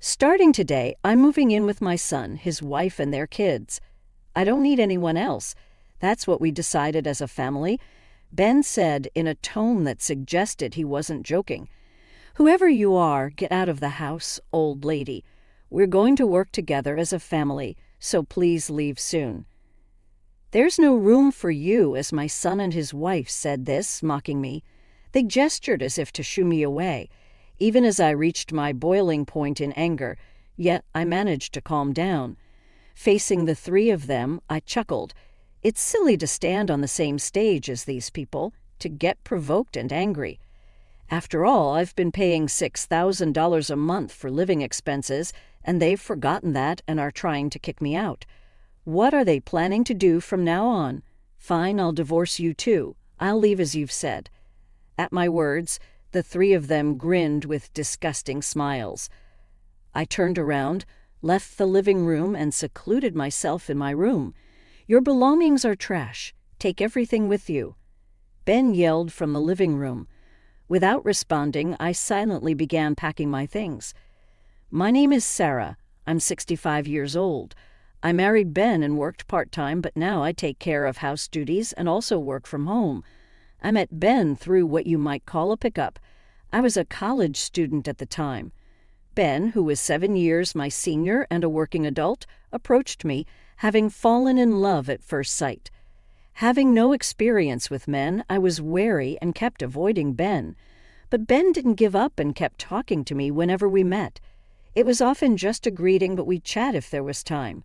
Starting today, I'm moving in with my son, his wife, and their kids. I don't need anyone else. That's what we decided as a family," Ben said in a tone that suggested he wasn't joking. "Whoever you are, get out of the house, old lady. We're going to work together as a family, so please leave soon." "There's no room for you," as my son and his wife said this, mocking me. They gestured as if to shoo me away, even as I reached my boiling point in anger, yet I managed to calm down. Facing the three of them, I chuckled. It's silly to stand on the same stage as these people, to get provoked and angry. After all, I've been paying $6,000 a month for living expenses, and they've forgotten that and are trying to kick me out. What are they planning to do from now on? Fine, I'll divorce you too. I'll leave as you've said. At my words, the three of them grinned with disgusting smiles. I turned around, left the living room, and secluded myself in my room. "Your belongings are trash. Take everything with you," Ben yelled from the living room. Without responding, I silently began packing my things. "My name is Sarah. I'm 65 years old. I married Ben and worked part-time, but now I take care of house duties and also work from home. I met Ben through what you might call a pickup. I was a college student at the time. Ben, who was 7 years my senior and a working adult, approached me, having fallen in love at first sight. Having no experience with men, I was wary and kept avoiding Ben. But Ben didn't give up and kept talking to me whenever we met. It was often just a greeting, but we'd chat if there was time.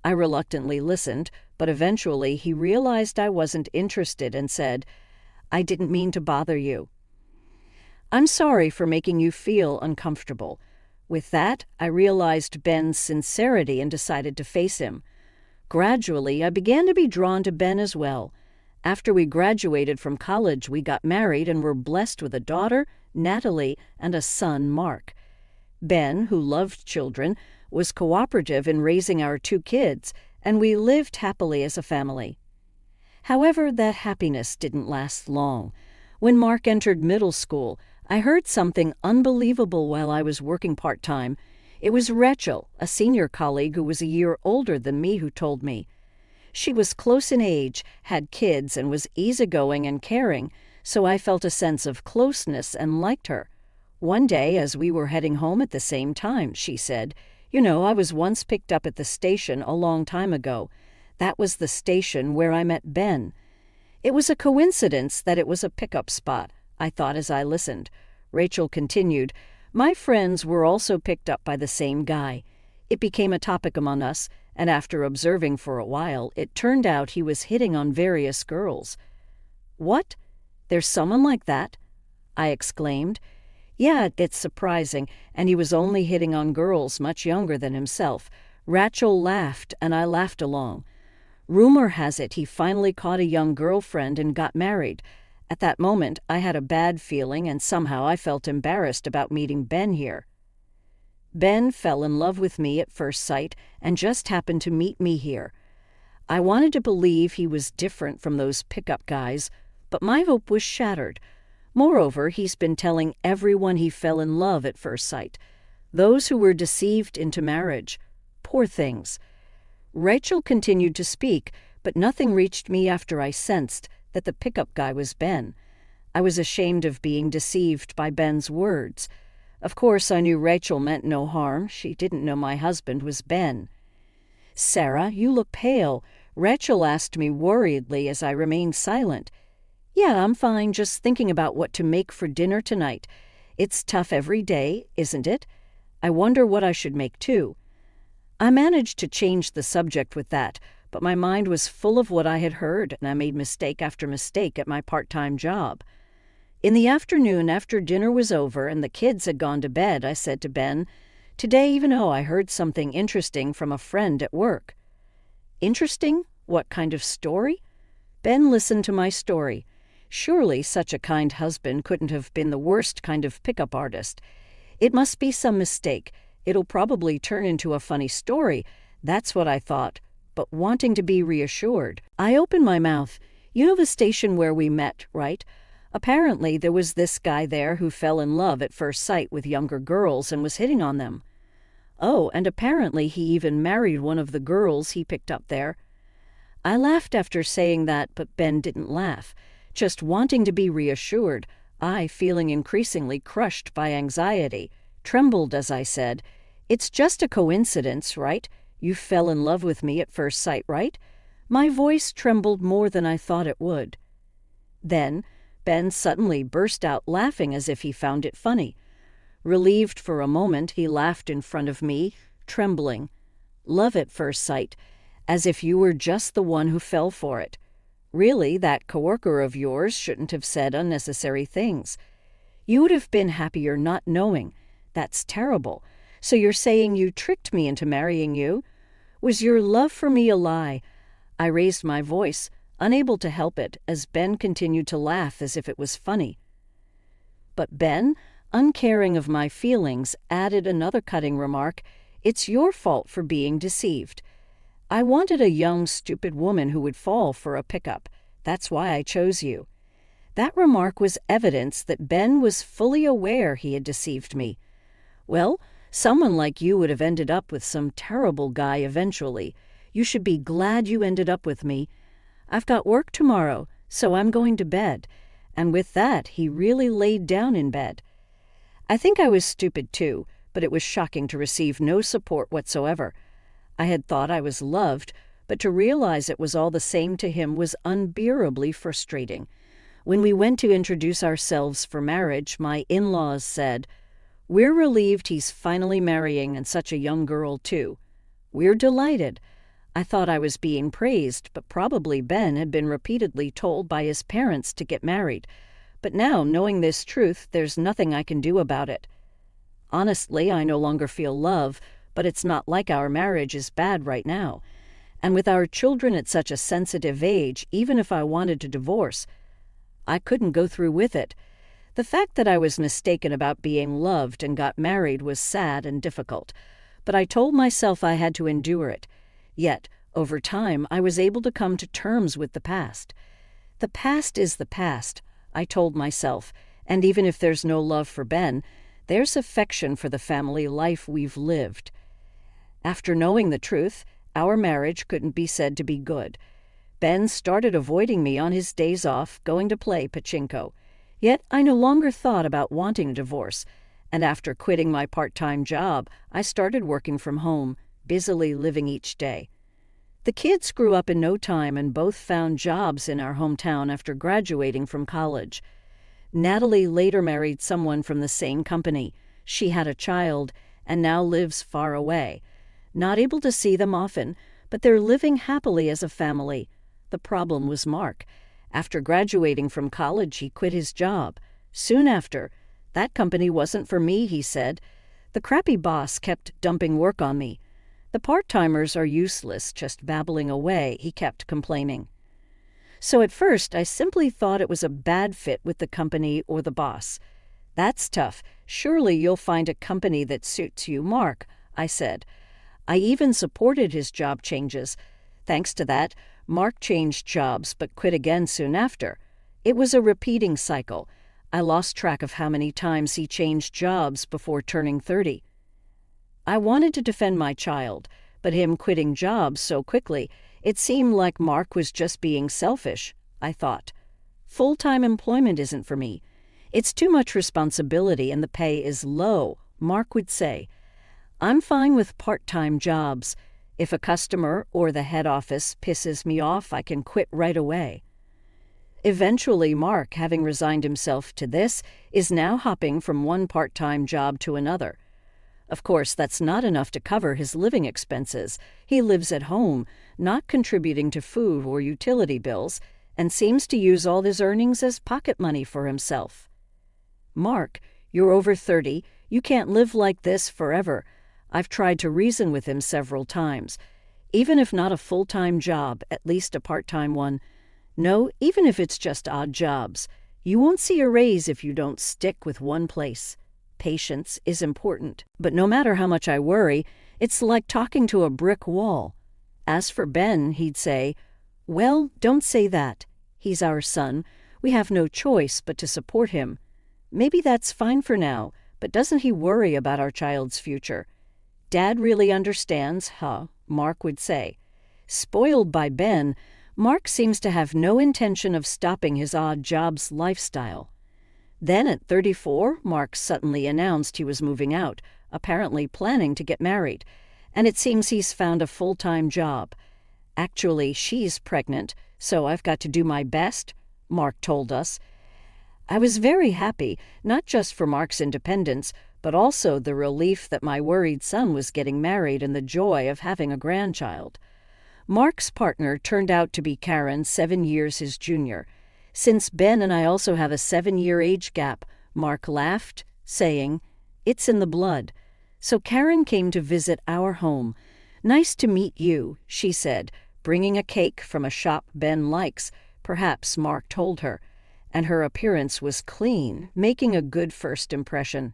I reluctantly listened, but eventually he realized I wasn't interested and said, "I didn't mean to bother you. I'm sorry for making you feel uncomfortable." With that, I realized Ben's sincerity and decided to face him. Gradually, I began to be drawn to Ben as well. After we graduated from college, we got married and were blessed with a daughter, Natalie, and a son, Mark. Ben, who loved children, was cooperative in raising our 2 kids, and we lived happily as a family. However, that happiness didn't last long. When Mark entered middle school, I heard something unbelievable while I was working part-time. It was Rachel, a senior colleague who was a year older than me, who told me. She was close in age, had kids, and was easygoing and caring, so I felt a sense of closeness and liked her. One day, as we were heading home at the same time, she said, "You know, I was once picked up at the station a long time ago. That was the station where I met Ben." It was a coincidence that it was a pickup spot, I thought as I listened. Rachel continued, "My friends were also picked up by the same guy. It became a topic among us, and after observing for a while, it turned out he was hitting on various girls." "What? There's someone like that?" I exclaimed. "Yeah, it's surprising, and he was only hitting on girls much younger than himself." Rachel laughed, and I laughed along. "Rumor has it he finally caught a young girlfriend and got married. At that moment, I had a bad feeling, and somehow I felt embarrassed about meeting Ben here. Ben fell in love with me at first sight and just happened to meet me here. I wanted to believe he was different from those pickup guys, but my hope was shattered. Moreover, he's been telling everyone he fell in love at first sight. Those who were deceived into marriage. Poor things." Rachel continued to speak, but nothing reached me after I sensed that the pickup guy was Ben. I was ashamed of being deceived by Ben's words. Of course, I knew Rachel meant no harm. She didn't know my husband was Ben. "Sarah, you look pale," Rachel asked me worriedly as I remained silent. "Yeah, I'm fine, just thinking about what to make for dinner tonight. It's tough every day, isn't it? I wonder what I should make too." I managed to change the subject with that, but my mind was full of what I had heard, and I made mistake after mistake at my part-time job. In the afternoon, after dinner was over and the kids had gone to bed, I said to Ben, "Today, even though I heard something interesting from a friend at work." "Interesting? What kind of story?" Ben listened to my story. Surely such a kind husband couldn't have been the worst kind of pickup artist. It must be some mistake. It'll probably turn into a funny story. That's what I thought, but wanting to be reassured, I opened my mouth. "You know the station where we met, right? Apparently there was this guy there who fell in love at first sight with younger girls and was hitting on them." Oh, and apparently he even married one of the girls he picked up there. I laughed after saying that, but Ben didn't laugh. Just wanting to be reassured, I, feeling increasingly crushed by anxiety, trembled as I said, "It's just a coincidence, right? You fell in love with me at first sight, right?" My voice trembled more than I thought it would. Then Ben suddenly burst out laughing as if he found it funny. Relieved for a moment, he laughed in front of me, trembling. "Love at first sight, as if you were just the one who fell for it. Really, that coworker of yours shouldn't have said unnecessary things. You would have been happier not knowing. That's terrible. So you're saying you tricked me into marrying you? Was your love for me a lie?" I raised my voice, unable to help it, as Ben continued to laugh as if it was funny. But Ben, uncaring of my feelings, added another cutting remark, "It's your fault for being deceived. I wanted a young, stupid woman who would fall for a pickup. That's why I chose you." That remark was evidence that Ben was fully aware he had deceived me. "Well, someone like you would have ended up with some terrible guy eventually. You should be glad you ended up with me. I've got work tomorrow, so I'm going to bed." And with that, he really laid down in bed. I think I was stupid too, but it was shocking to receive no support whatsoever. I had thought I was loved, but to realize it was all the same to him was unbearably frustrating. When we went to introduce ourselves for marriage, my in-laws said, "We're relieved he's finally marrying, and such a young girl too. We're delighted." I thought I was being praised, but probably Ben had been repeatedly told by his parents to get married. But now, knowing this truth, there's nothing I can do about it. Honestly, I no longer feel love, but it's not like our marriage is bad right now. And with our children at such a sensitive age, even if I wanted to divorce, I couldn't go through with it. The fact that I was mistaken about being loved and got married was sad and difficult, but I told myself I had to endure it. Yet, over time, I was able to come to terms with the past. The past is the past, I told myself, and even if there's no love for Ben, there's affection for the family life we've lived. After knowing the truth, our marriage couldn't be said to be good. Ben started avoiding me on his days off, going to play pachinko. Yet I no longer thought about wanting a divorce, and after quitting my part-time job, I started working from home, busily living each day. The kids grew up in no time and both found jobs in our hometown after graduating from college. Natalie later married someone from the same company. She had a child and now lives far away. Not able to see them often, but they're living happily as a family. The problem was Mark. After graduating from college, he quit his job. Soon after, "That company wasn't for me," he said. "The crappy boss kept dumping work on me. The part-timers are useless, just babbling away," he kept complaining. So at first, I simply thought it was a bad fit with the company or the boss. "That's tough. Surely you'll find a company that suits you, Mark," I said. I even supported his job changes. Thanks to that, Mark changed jobs but quit again soon after. It was a repeating cycle. I lost track of how many times he changed jobs before turning 30. I wanted to defend my child, but him quitting jobs so quickly, it seemed like Mark was just being selfish, I thought. Full-time employment isn't for me. It's too much responsibility and the pay is low, Mark would say. I'm fine with part-time jobs. If a customer or the head office pisses me off, I can quit right away. Eventually, Mark, having resigned himself to this, is now hopping from one part-time job to another. Of course, that's not enough to cover his living expenses. He lives at home, not contributing to food or utility bills, and seems to use all his earnings as pocket money for himself. "Mark, you're over 30. You can't live like this forever." I've tried to reason with him several times. Even if not a full-time job, at least a part-time one. No, even if it's just odd jobs. You won't see a raise if you don't stick with one place. Patience is important. But no matter how much I worry, it's like talking to a brick wall. As for Ben, he'd say, "Well, don't say that. He's our son. We have no choice but to support him. Maybe that's fine for now, but doesn't he worry about our child's future? Dad really understands, huh? Mark would say. Spoiled by Ben, Mark seems to have no intention of stopping his odd jobs lifestyle. Then at 34, Mark suddenly announced he was moving out, apparently planning to get married, and it seems he's found a full-time job. Actually, she's pregnant, so I've got to do my best, Mark told us. I was very happy, not just for Mark's independence, but also the relief that my worried son was getting married and the joy of having a grandchild. Mark's partner turned out to be Karen, 7 years his junior. Since Ben and I also have a 7-year age gap, Mark laughed, saying, "It's in the blood." So Karen came to visit our home. "Nice to meet you," she said, bringing a cake from a shop Ben likes, perhaps Mark told her, and her appearance was clean, making a good first impression.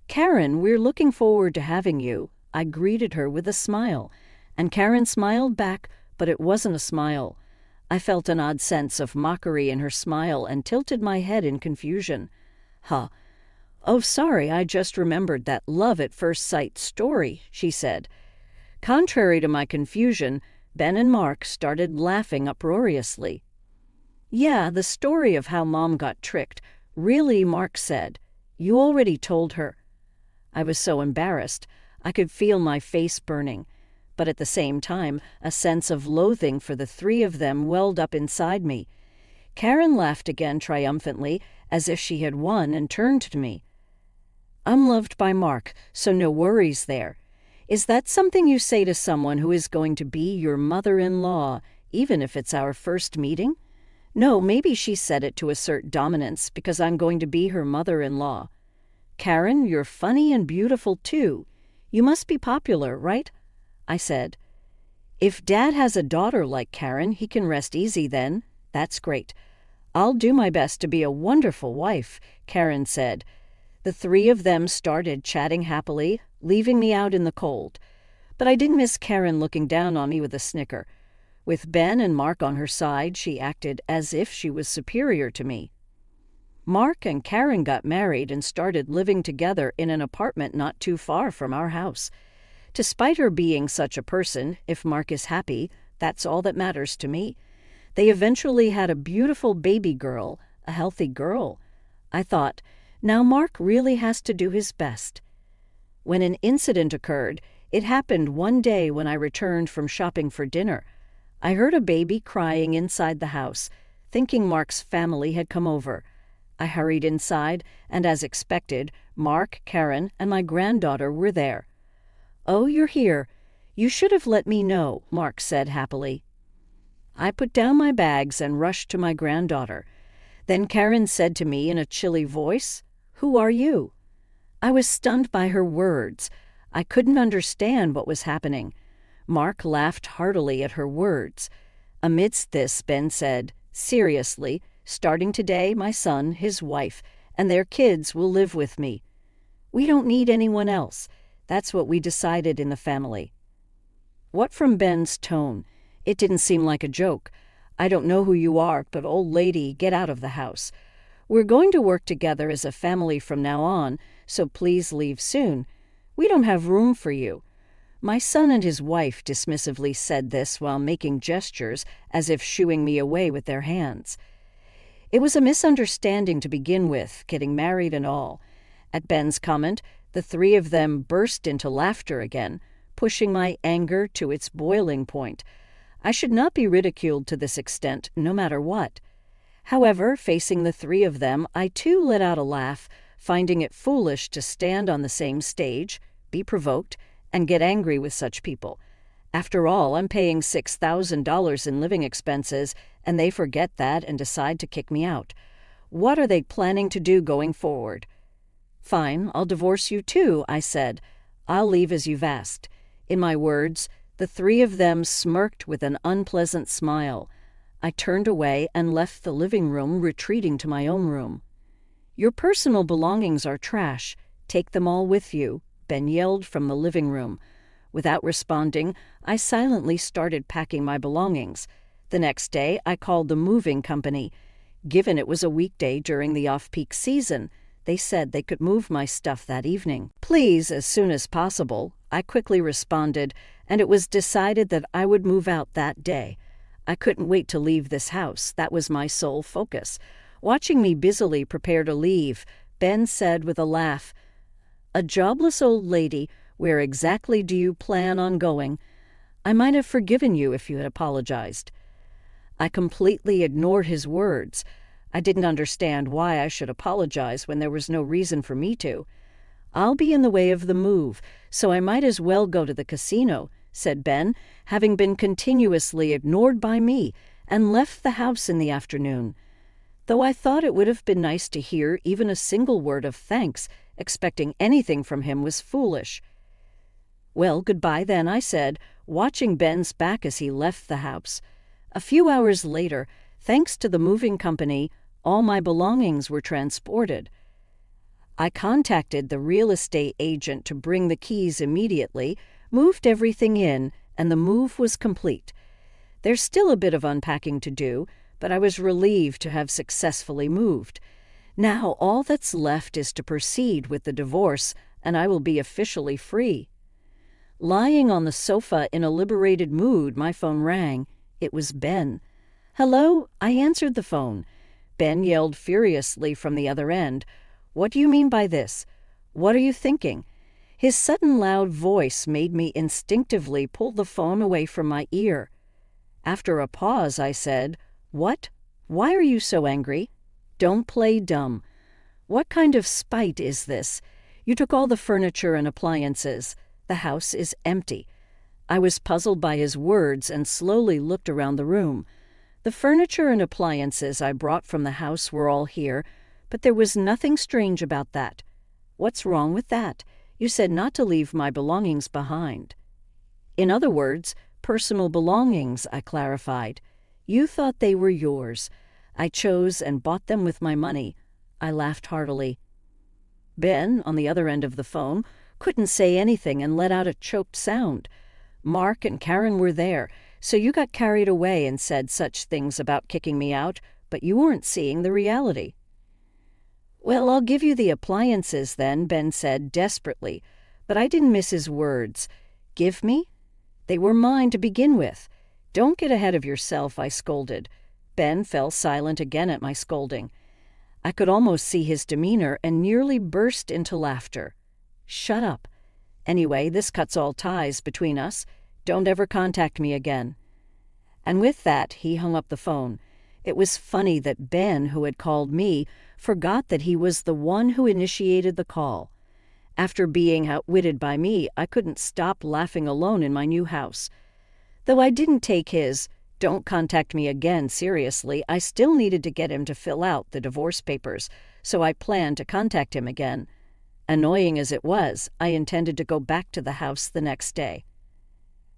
"Karen, we're looking forward to having you," I greeted her with a smile, and Karen smiled back, but it wasn't a smile. I felt an odd sense of mockery in her smile and tilted my head in confusion. "Huh. Oh, sorry, I just remembered that love at first sight story," she said. Contrary to my confusion, Ben and Mark started laughing uproariously. "Yeah, the story of how Mom got tricked. Really," Mark said. "You already told her." I was so embarrassed. I could feel my face burning. But at the same time, a sense of loathing for the three of them welled up inside me. Karen laughed again triumphantly, as if she had won, and turned to me. "I'm loved by Mark, so no worries there. Is that something you say to someone who is going to be your mother-in-law, even if it's our first meeting?" "No, maybe she said it to assert dominance because I'm going to be her mother-in-law." "Karen, you're funny and beautiful too. You must be popular, right?" I said. "If Dad has a daughter like Karen, he can rest easy then. That's great. I'll do my best to be a wonderful wife," Karen said. The three of them started chatting happily, leaving me out in the cold. But I didn't miss Karen looking down on me with a snicker. With Ben and Mark on her side, she acted as if she was superior to me. Mark and Karen got married and started living together in an apartment not too far from our house. Despite her being such a person, if Mark is happy, that's all that matters to me. They eventually had a beautiful baby girl, a healthy girl. I thought, now Mark really has to do his best. When an incident occurred, it happened one day when I returned from shopping for dinner. I heard a baby crying inside the house, thinking Mark's family had come over. I hurried inside, and as expected, Mark, Karen, and my granddaughter were there. "Oh, you're here. You should have let me know," Mark said happily. I put down my bags and rushed to my granddaughter. Then Karen said to me in a chilly voice, "Who are you?" I was stunned by her words. I couldn't understand what was happening. Mark laughed heartily at her words. Amidst this, Ben said, "Seriously, starting today, my son, his wife, and their kids will live with me. We don't need anyone else. That's what we decided in the family." What from Ben's tone? It didn't seem like a joke. "I don't know who you are, but old lady, get out of the house. We're going to work together as a family from now on, so please leave soon. We don't have room for you." My son and his wife dismissively said this while making gestures as if shooing me away with their hands. It was a misunderstanding to begin with, getting married and all. At Ben's comment, the three of them burst into laughter again, pushing my anger to its boiling point. I should not be ridiculed to this extent, no matter what. However, facing the three of them, I too let out a laugh, finding it foolish to stand on the same stage, be provoked, and get angry with such people. After all, I'm paying $6,000 in living expenses, and they forget that and decide to kick me out. What are they planning to do going forward? "Fine, I'll divorce you too," I said. "I'll leave as you've asked." In my words, the three of them smirked with an unpleasant smile. I turned away and left the living room, retreating to my own room. "Your personal belongings are trash. Take them all with you," Ben yelled from the living room. Without responding, I silently started packing my belongings. The next day, I called the moving company. Given it was a weekday during the off-peak season, They said they could move my stuff that evening. Please, as soon as possible, I quickly responded, and it was decided that I would move out that day. I couldn't wait to leave this house. That was my sole focus. Watching me busily prepare to leave, Ben said with a laugh, "A jobless old lady, where exactly do you plan on going? I might have forgiven you if you had apologized." I completely ignored his words. I didn't understand why I should apologize when there was no reason for me to. "I'll be in the way of the move, so I might as well go to the casino," said Ben, having been continuously ignored by me, and left the house in the afternoon. Though I thought it would have been nice to hear even a single word of thanks, expecting anything from him was foolish. "Well, goodbye then," I said, watching Ben's back as he left the house. A few hours later, thanks to the moving company, all my belongings were transported. I contacted the real estate agent to bring the keys immediately, moved everything in, and the move was complete. There's still a bit of unpacking to do, but I was relieved to have successfully moved. Now all that's left is to proceed with the divorce, and I will be officially free. Lying on the sofa in a liberated mood, my phone rang. It was Ben. "Hello?" I answered the phone. Ben yelled furiously from the other end. "What do you mean by this? What are you thinking?" His sudden loud voice made me instinctively pull the phone away from my ear. After a pause, I said, "What? Why are you so angry?" "Don't play dumb. What kind of spite is this? You took all the furniture and appliances. The house is empty." I was puzzled by his words and slowly looked around the room. The furniture and appliances I brought from the house were all here, but there was nothing strange about that. "What's wrong with that? You said not to leave my belongings behind." "In other words, personal belongings," I clarified. "You thought they were yours. I chose and bought them with my money." I laughed heartily. Ben, on the other end of the phone, couldn't say anything and let out a choked sound. "Mark and Karen were there, so you got carried away and said such things about kicking me out, but you weren't seeing the reality." "Well, I'll give you the appliances then," Ben said desperately, but I didn't miss his words. "Give me? They were mine to begin with." "Don't get ahead of yourself," I scolded. Ben fell silent again at my scolding. I could almost see his demeanor and nearly burst into laughter. "Shut up. Anyway, this cuts all ties between us. Don't ever contact me again." And with that, he hung up the phone. It was funny that Ben, who had called me, forgot that he was the one who initiated the call. After being outwitted by me, I couldn't stop laughing alone in my new house. Though I didn't take his "don't contact me again" seriously, I still needed to get him to fill out the divorce papers, so I planned to contact him again. Annoying as it was, I intended to go back to the house the next day.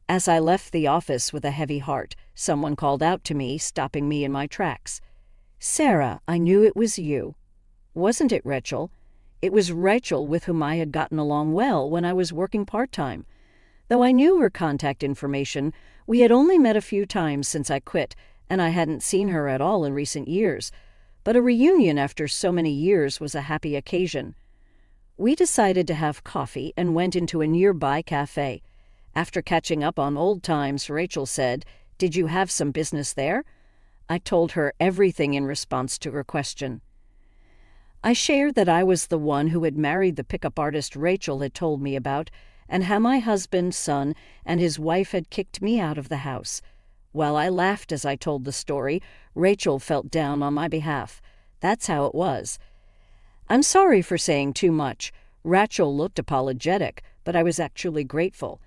As I left the office with a heavy heart, someone called out to me, stopping me in my tracks. "Sarah, I knew it was you." "Wasn't it Rachel?" It was Rachel, with whom I had gotten along well when I was working part-time. Though I knew her contact information, we had only met a few times since I quit, and I hadn't seen her at all in recent years. But a reunion after so many years was a happy occasion. We decided to have coffee and went into a nearby cafe. After catching up on old times, Rachel said, "Did you have some business there?" I told her everything in response to her question. I shared that I was the one who had married the pickup artist Rachel had told me about, and how my husband, son, and his wife had kicked me out of the house. While I laughed as I told the story, Rachel felt down on my behalf. That's how it was. I'm sorry for saying too much. Rachel looked apologetic, but I was actually grateful.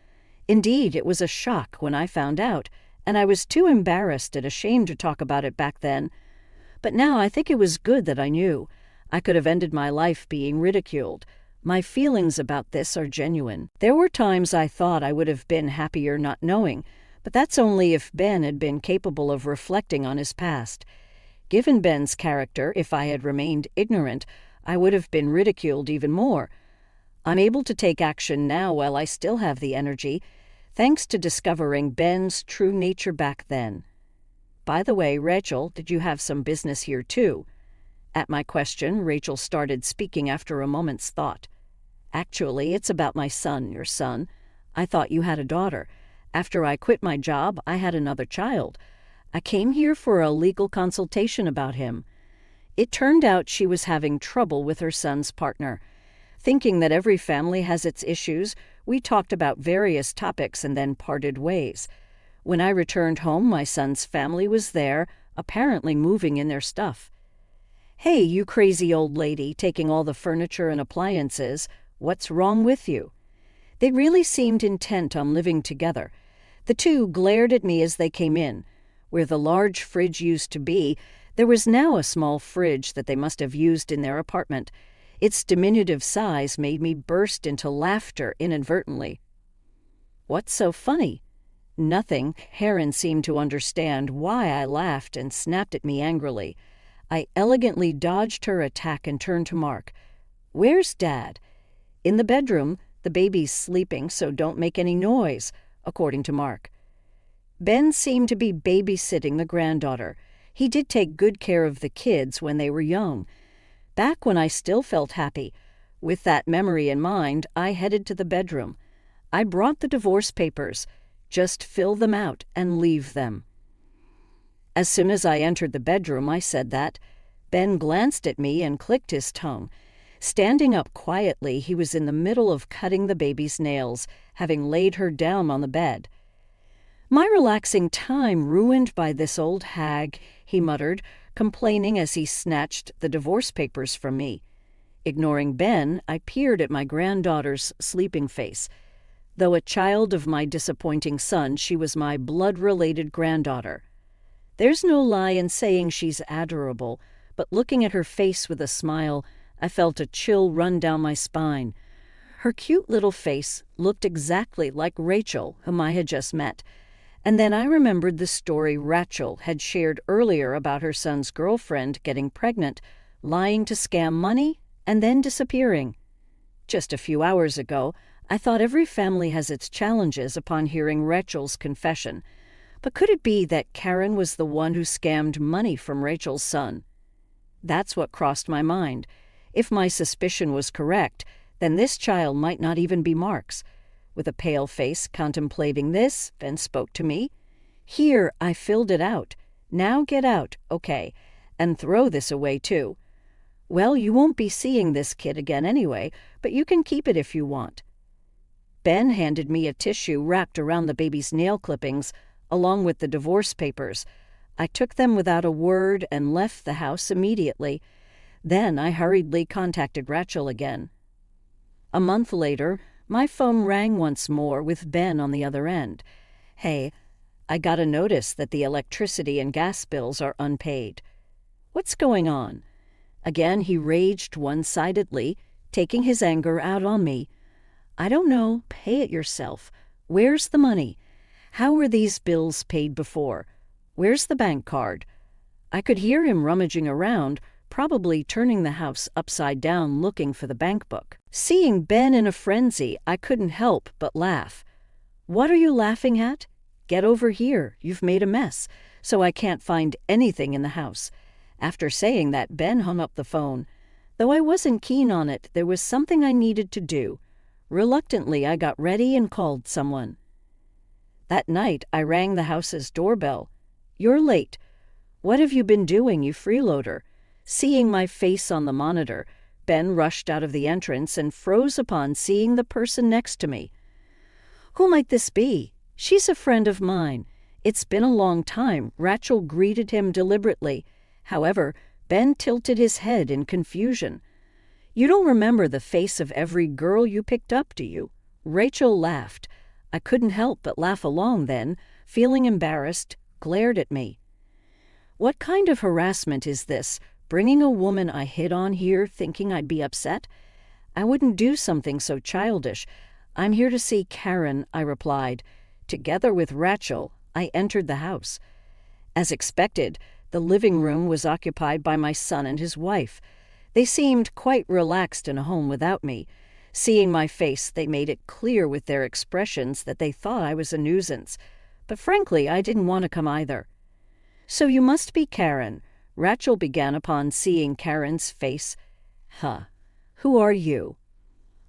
Indeed, it was a shock when I found out, and I was too embarrassed and ashamed to talk about it back then. But now I think it was good that I knew. I could have ended my life being ridiculed. My feelings about this are genuine. There were times I thought I would have been happier not knowing, but that's only if Ben had been capable of reflecting on his past. Given Ben's character, if I had remained ignorant, I would have been ridiculed even more. I'm able to take action now while I still have the energy, thanks to discovering Ben's true nature back then. By the way, Rachel, did you have some business here too? At my question, Rachel started speaking after a moment's thought. Actually, it's about my son, your son. I thought you had a daughter. After I quit my job, I had another child. I came here for a legal consultation about him. It turned out she was having trouble with her son's partner. Thinking that every family has its issues, we talked about various topics and then parted ways. When I returned home, my son's family was there, apparently moving in their stuff. "Hey, you crazy old lady, taking all the furniture and appliances. What's wrong with you?" They really seemed intent on living together. The two glared at me as they came in. Where the large fridge used to be, there was now a small fridge that they must have used in their apartment. Its diminutive size made me burst into laughter inadvertently. "What's so funny?" Nothing. Heron seemed to understand why I laughed and snapped at me angrily. I elegantly dodged her attack and turned to Mark. "Where's Dad?" "In the bedroom. The baby's sleeping, so don't make any noise," according to Mark. Ben seemed to be babysitting the granddaughter. He did take good care of the kids when they were young. Back when I still felt happy. With that memory in mind, I headed to the bedroom. I brought the divorce papers. Just fill them out and leave them. As soon as I entered the bedroom, I said that. Ben glanced at me and clicked his tongue. Standing up quietly, he was in the middle of cutting the baby's nails, having laid her down on the bed. "My relaxing time ruined by this old hag," he muttered, complaining as he snatched the divorce papers from me. Ignoring Ben, I peered at my granddaughter's sleeping face. Though a child of my disappointing son, she was my blood-related granddaughter. There's no lie in saying she's adorable, but looking at her face with a smile, I felt a chill run down my spine. Her cute little face looked exactly like Rachel, whom I had just met. And then I remembered the story Rachel had shared earlier about her son's girlfriend getting pregnant, lying to scam money, and then disappearing. Just a few hours ago, I thought every family has its challenges upon hearing Rachel's confession. But could it be that Karen was the one who scammed money from Rachel's son? That's what crossed my mind. If my suspicion was correct, then this child might not even be Mark's. With a pale face contemplating this, Ben spoke to me. "Here, I filled it out. Now get out, okay, and throw this away too. Well, you won't be seeing this kid again anyway, but you can keep it if you want." Ben handed me a tissue wrapped around the baby's nail clippings, along with the divorce papers. I took them without a word and left the house immediately. Then I hurriedly contacted Rachel again. A month later, my phone rang once more with Ben on the other end. "Hey, I got a notice that the electricity and gas bills are unpaid." "What's going on?" Again he raged one-sidedly, taking his anger out on me. "I don't know. Pay it yourself. Where's the money? How were these bills paid before? Where's the bank card?" I could hear him rummaging around, probably turning the house upside down looking for the bank book. Seeing Ben in a frenzy, I couldn't help but laugh. "What are you laughing at? Get over here. You've made a mess, so I can't find anything in the house." After saying that, Ben hung up the phone. Though I wasn't keen on it, there was something I needed to do. Reluctantly, I got ready and called someone. That night, I rang the house's doorbell. "You're late. What have you been doing, you freeloader?" Seeing my face on the monitor, Ben rushed out of the entrance and froze upon seeing the person next to me. "Who might this be?" "She's a friend of mine." "It's been a long time," Rachel greeted him deliberately. However, Ben tilted his head in confusion. "You don't remember the face of every girl you picked up, do you?" Rachel laughed. I couldn't help but laugh along then, feeling embarrassed, glared at me. "What kind of harassment is this? Bringing a woman I hit on here thinking I'd be upset? I wouldn't do something so childish. I'm here to see Karen," I replied. Together with Rachel, I entered the house. As expected, the living room was occupied by my son and his wife. They seemed quite relaxed in a home without me. Seeing my face, they made it clear with their expressions that they thought I was a nuisance. But frankly, I didn't want to come either. "So you must be Karen." Rachel began upon seeing Karen's face. Huh. Who are you?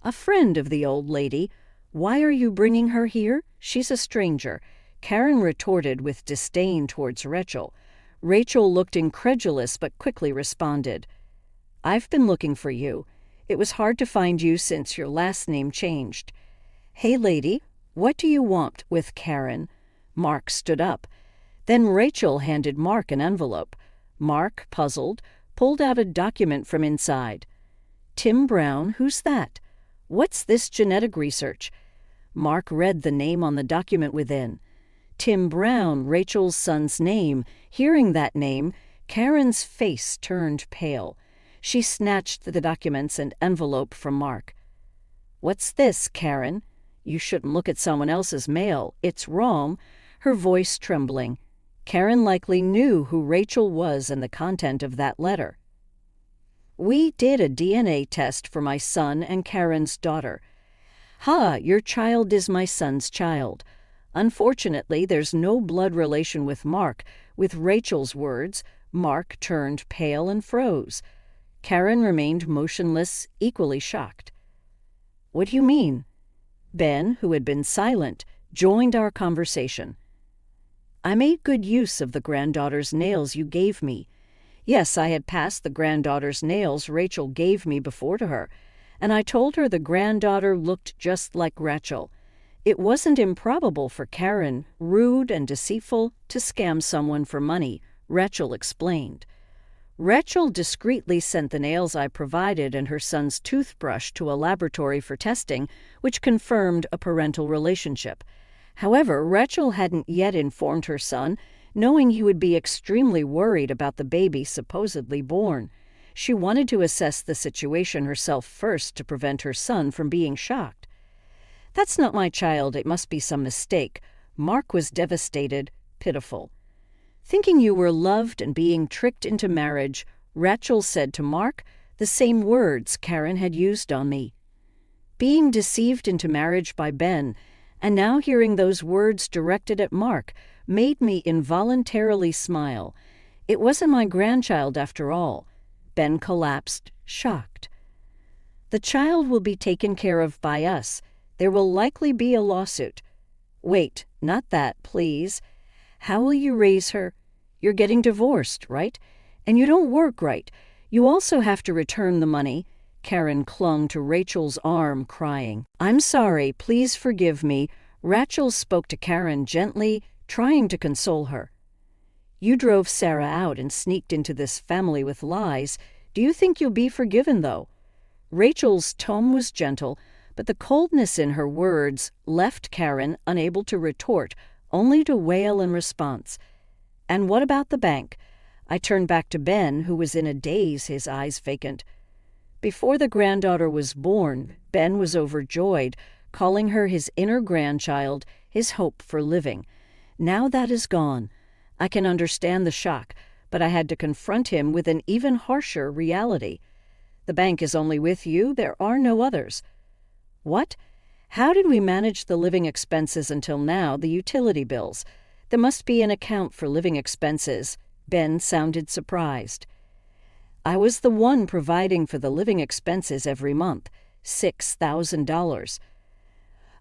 A friend of the old lady. Why are you bringing her here? She's a stranger. Karen retorted with disdain towards Rachel. Rachel looked incredulous but quickly responded. I've been looking for you. It was hard to find you since your last name changed. Hey, lady, what do you want with Karen? Mark stood up. Then Rachel handed Mark an envelope. Mark, puzzled, pulled out a document from inside. Tim Brown, who's that? What's this genetic research? Mark read the name on the document within. Tim Brown, Rachel's son's name. Hearing that name, Karen's face turned pale. She snatched the documents and envelope from Mark. What's this, Karen? You shouldn't look at someone else's mail. It's wrong. Her voice trembling. Karen likely knew who Rachel was and the content of that letter. We did a DNA test for my son and Karen's daughter. Your child is my son's child. Unfortunately, there's no blood relation with Mark. With Rachel's words, Mark turned pale and froze. Karen remained motionless, equally shocked. What do you mean? Ben, who had been silent, joined our conversation. I made good use of the granddaughter's nails you gave me. Yes, I had passed the granddaughter's nails Rachel gave me before to her, and I told her the granddaughter looked just like Rachel. It wasn't improbable for Karen, rude and deceitful, to scam someone for money, Rachel explained. Rachel discreetly sent the nails I provided and her son's toothbrush to a laboratory for testing, which confirmed a parental relationship. However, Rachel hadn't yet informed her son, knowing he would be extremely worried about the baby supposedly born. She wanted to assess the situation herself first to prevent her son from being shocked. That's not my child, it must be some mistake. Mark was devastated, pitiful. Thinking you were loved and being tricked into marriage, Rachel said to Mark the same words Karen had used on me. Being deceived into marriage by Ben, and now hearing those words directed at Mark, made me involuntarily smile. It wasn't my grandchild after all. Ben collapsed, shocked. The child will be taken care of by us. There will likely be a lawsuit. Wait, not that, please. How will you raise her? You're getting divorced, right? And you don't work right. You also have to return the money. Karen clung to Rachel's arm, crying. I'm sorry, please forgive me. Rachel spoke to Karen gently, trying to console her. You drove Sarah out and sneaked into this family with lies. Do you think you'll be forgiven, though? Rachel's tone was gentle, but the coldness in her words left Karen unable to retort, only to wail in response. And what about the bank? I turned back to Ben, who was in a daze, his eyes vacant. Before the granddaughter was born, Ben was overjoyed, calling her his inner grandchild, his hope for living. Now that is gone. I can understand the shock, but I had to confront him with an even harsher reality. The bank is only with you, there are no others. What? How did we manage the living expenses until now, the utility bills? There must be an account for living expenses. Ben sounded surprised. I was the one providing for the living expenses every month, $6,000.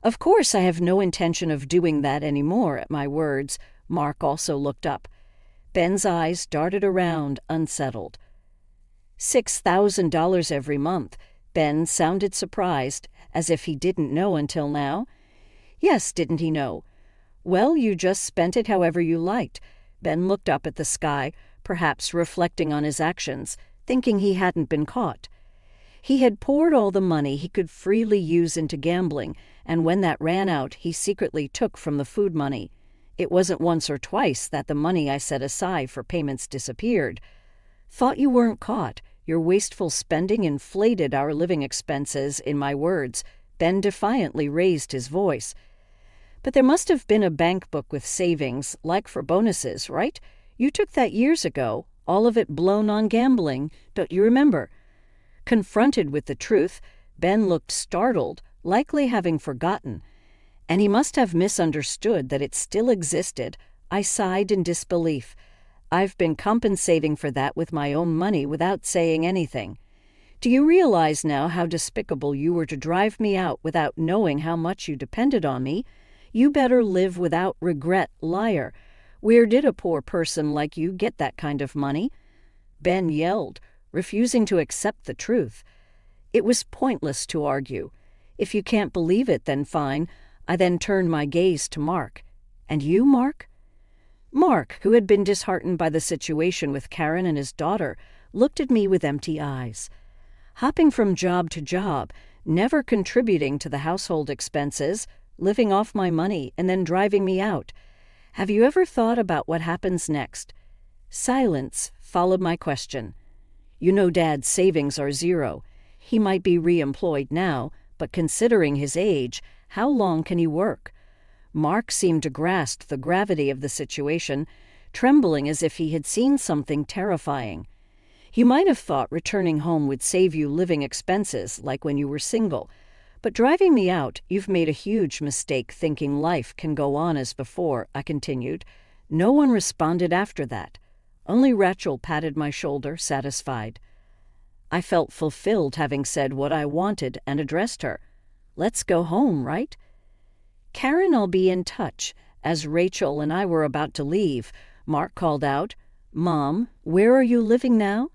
Of course I have no intention of doing that anymore. At my words, Mark also looked up. Ben's eyes darted around, unsettled. $6,000 every month. Ben sounded surprised, as if he didn't know until now. Yes, didn't he know? Well, you just spent it however you liked. Ben looked up at the sky, perhaps reflecting on his actions, thinking he hadn't been caught. He had poured all the money he could freely use into gambling, and when that ran out, he secretly took from the food money. It wasn't once or twice that the money I set aside for payments disappeared. Thought you weren't caught. Your wasteful spending inflated our living expenses, in my words. Ben defiantly raised his voice. But there must have been a bank book with savings, like for bonuses, right? You took that years ago, all of it blown on gambling, don't you remember? Confronted with the truth, Ben looked startled, likely having forgotten. And he must have misunderstood that it still existed. I sighed in disbelief. I've been compensating for that with my own money without saying anything. Do you realize now how despicable you were to drive me out without knowing how much you depended on me? You better live without regret, liar. Where did a poor person like you get that kind of money?" Ben yelled, refusing to accept the truth. It was pointless to argue. If you can't believe it, then fine. I then turned my gaze to Mark. "And you, Mark?" Mark, who had been disheartened by the situation with Karen and his daughter, looked at me with empty eyes. Hopping from job to job, never contributing to the household expenses, living off my money, and then driving me out. Have you ever thought about what happens next? Silence followed my question. You know Dad's savings are zero. He might be re-employed now, but considering his age, how long can he work? Mark seemed to grasp the gravity of the situation, trembling as if he had seen something terrifying. You might have thought returning home would save you living expenses, like when you were single. But driving me out, you've made a huge mistake thinking life can go on as before, I continued. No one responded after that. Only Rachel patted my shoulder, satisfied. I felt fulfilled having said what I wanted and addressed her. Let's go home, right? Karen, I'll be in touch. As Rachel and I were about to leave, Mark called out, Mom, where are you living now?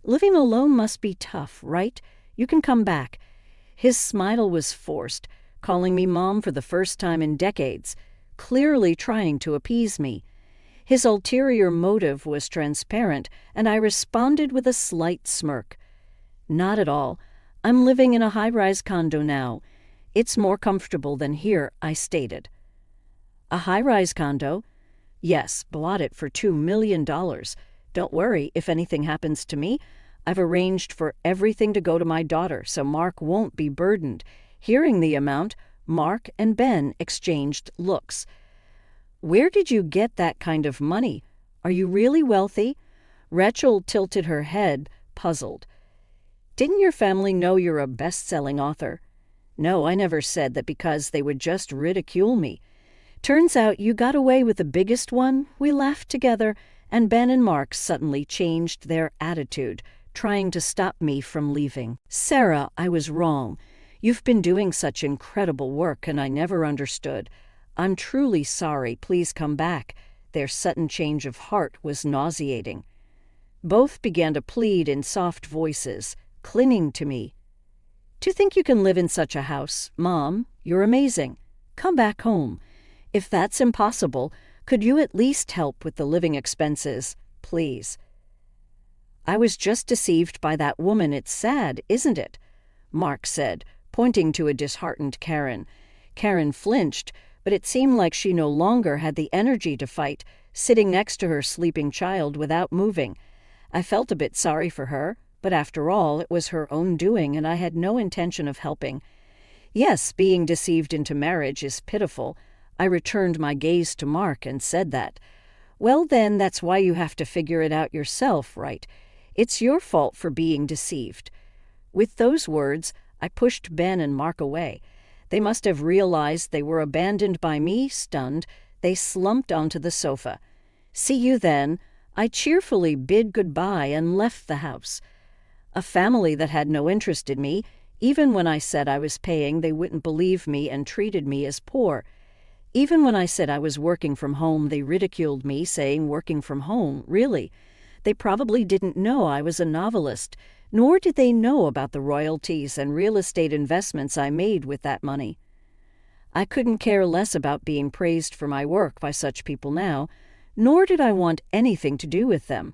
Living alone must be tough, right? You can come back. His smile was forced, calling me Mom for the first time in decades, clearly trying to appease me. His ulterior motive was transparent, and I responded with a slight smirk. Not at all. I'm living in a high-rise condo now. It's more comfortable than here, I stated. A high-rise condo? Yes, bought it for $2 million. Don't worry, if anything happens to me, I've arranged for everything to go to my daughter, so Mark won't be burdened. Hearing the amount, Mark and Ben exchanged looks. Where did you get that kind of money? Are you really wealthy? Rachel tilted her head, puzzled. Didn't your family know you're a best-selling author? No, I never said that because they would just ridicule me. Turns out you got away with the biggest one. We laughed together, and Ben and Mark suddenly changed their attitude, trying to stop me from leaving. Sarah, I was wrong. You've been doing such incredible work, and I never understood. I'm truly sorry. Please come back. Their sudden change of heart was nauseating. Both began to plead in soft voices, clinging to me. To think you can live in such a house, Mom, you're amazing. Come back home. If that's impossible, could you at least help with the living expenses, please? I was just deceived by that woman. It's sad, isn't it? Mark said, pointing to a disheartened Karen. Karen flinched, but it seemed like she no longer had the energy to fight, sitting next to her sleeping child without moving. I felt a bit sorry for her, but after all, it was her own doing, and I had no intention of helping. Yes, being deceived into marriage is pitiful. I returned my gaze to Mark and said that. Well, then, that's why you have to figure it out yourself, right? It's your fault for being deceived. With those words, I pushed Ben and Mark away. They must have realized they were abandoned by me. Stunned, they slumped onto the sofa. See you then. I cheerfully bid goodbye and left the house. A family that had no interest in me. Even when I said I was paying, they wouldn't believe me and treated me as poor. Even when I said I was working from home, they ridiculed me, saying working from home, really. They probably didn't know I was a novelist, nor did they know about the royalties and real estate investments I made with that money. I couldn't care less about being praised for my work by such people now, nor did I want anything to do with them.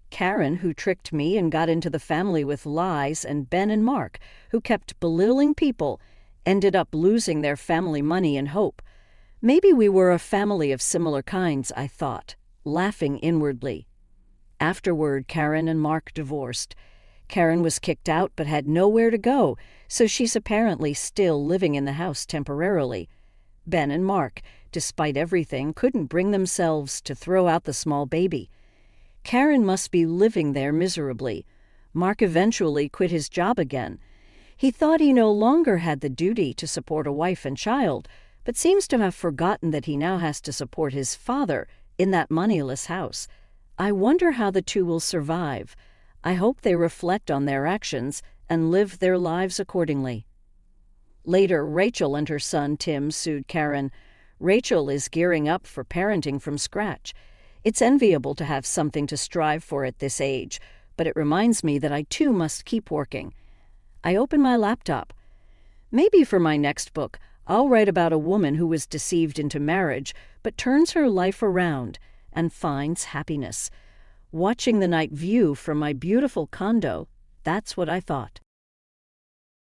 Karen, who tricked me and got into the family with lies, and Ben and Mark, who kept belittling people, ended up losing their family money and hope. Maybe we were a family of similar kinds, I thought, laughing inwardly. Afterward, Karen and Mark divorced. Karen was kicked out but had nowhere to go, so she's apparently still living in the house temporarily. Ben and Mark, despite everything, couldn't bring themselves to throw out the small baby. Karen must be living there miserably. Mark eventually quit his job again. He thought he no longer had the duty to support a wife and child, but seems to have forgotten that he now has to support his father in that moneyless house. I wonder how the two will survive. I hope they reflect on their actions and live their lives accordingly. Later, Rachel and her son Tim sued Karen. Rachel is gearing up for parenting from scratch. It's enviable to have something to strive for at this age, but it reminds me that I too must keep working. I open my laptop. Maybe for my next book, I'll write about a woman who was deceived into marriage, but turns her life around and finds happiness. Watching the night view from my beautiful condo, that's what I thought.